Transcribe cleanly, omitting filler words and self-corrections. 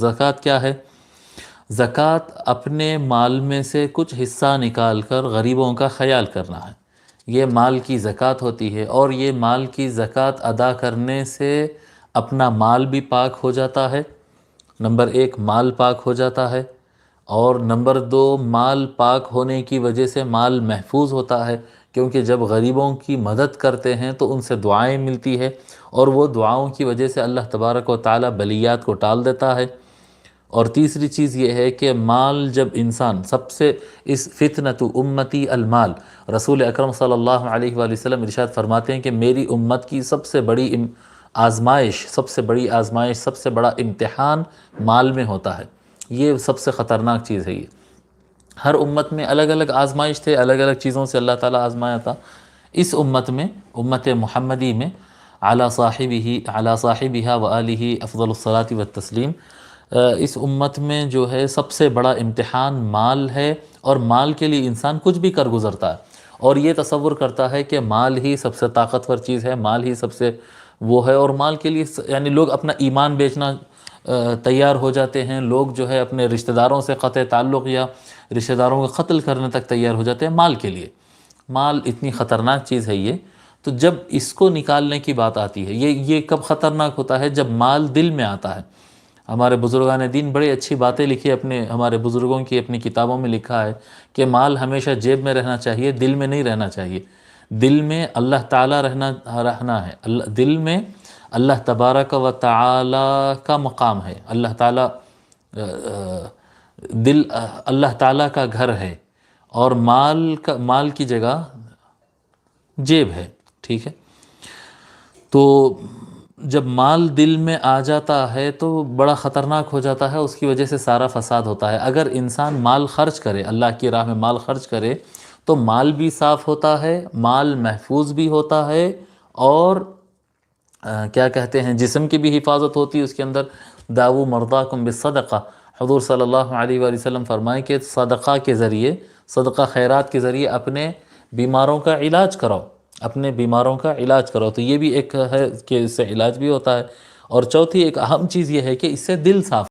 زکوٰۃ کیا ہے؟ زکوٰۃ اپنے مال میں سے کچھ حصہ نکال کر غریبوں کا خیال کرنا ہے، یہ مال کی زکوٰۃ ہوتی ہے، اور یہ مال کی زکوٰۃ ادا کرنے سے اپنا مال بھی پاک ہو جاتا ہے، نمبر ایک مال پاک ہو جاتا ہے، اور نمبر دو مال پاک ہونے کی وجہ سے مال محفوظ ہوتا ہے، کیونکہ جب غریبوں کی مدد کرتے ہیں تو ان سے دعائیں ملتی ہے، اور وہ دعاؤں کی وجہ سے اللہ تبارک و تعالی بلیات کو ٹال دیتا ہے۔ اور تیسری چیز یہ ہے کہ مال جب انسان سب سے اس فتنۃ امتی المال، رسول اکرم صلی اللہ علیہ وآلہ وسلم ارشاد فرماتے ہیں کہ میری امت کی سب سے بڑی آزمائش، سب سے بڑا امتحان مال میں ہوتا ہے، یہ سب سے خطرناک چیز ہے۔ یہ ہر امت میں الگ الگ آزمائش تھے، الگ الگ چیزوں سے اللہ تعالیٰ آزمایا تھا۔ اس امت میں، امت محمدی میں، علی صاحبہا و آلہ افضل الصلاۃ والتسلیم، اس امت میں جو ہے سب سے بڑا امتحان مال ہے، اور مال کے لیے انسان کچھ بھی کر گزرتا ہے، اور یہ تصور کرتا ہے کہ مال ہی سب سے طاقتور چیز ہے، مال ہی سب سے وہ ہے، اور مال کے لیے یعنی لوگ اپنا ایمان بیچنا تیار ہو جاتے ہیں، لوگ جو ہے اپنے رشتہ داروں سے قطع تعلق یا رشتہ داروں کو قتل کرنے تک تیار ہو جاتے ہیں مال کے لیے۔ مال اتنی خطرناک چیز ہے یہ، تو جب اس کو نکالنے کی بات آتی ہے، یہ کب خطرناک ہوتا ہے؟ جب مال دل میں آتا ہے۔ ہمارے بزرگان دین بڑی اچھی باتیں لکھی، ہمارے بزرگوں کی اپنی کتابوں میں لکھا ہے کہ مال ہمیشہ جیب میں رہنا چاہیے، دل میں نہیں رہنا چاہیے۔ دل میں اللہ تعالیٰ رہنا ہے، دل میں اللہ تبارک و تعالی کا مقام ہے، اللہ تعالیٰ دل اللہ تعالیٰ کا گھر ہے، اور مال کی جگہ جیب ہے، ٹھیک ہے؟ تو جب مال دل میں آ جاتا ہے تو بڑا خطرناک ہو جاتا ہے، اس کی وجہ سے سارا فساد ہوتا ہے۔ اگر انسان مال خرچ کرے، اللہ کی راہ میں مال خرچ کرے، تو مال بھی صاف ہوتا ہے، مال محفوظ بھی ہوتا ہے، اور کیا کہتے ہیں، جسم کی بھی حفاظت ہوتی ہے اس کے اندر۔ داؤ مرضاکم بالصدقہ، حضور صلی اللہ علیہ وآلہ وسلم فرمائیں کہ صدقہ کے ذریعے، صدقہ خیرات کے ذریعے اپنے بیماروں کا علاج کراؤ، اپنے بیماروں کا علاج کرو، تو یہ بھی ایک ہے کہ اس سے علاج بھی ہوتا ہے۔ اور چوتھی ایک اہم چیز یہ ہے کہ اس سے دل صاف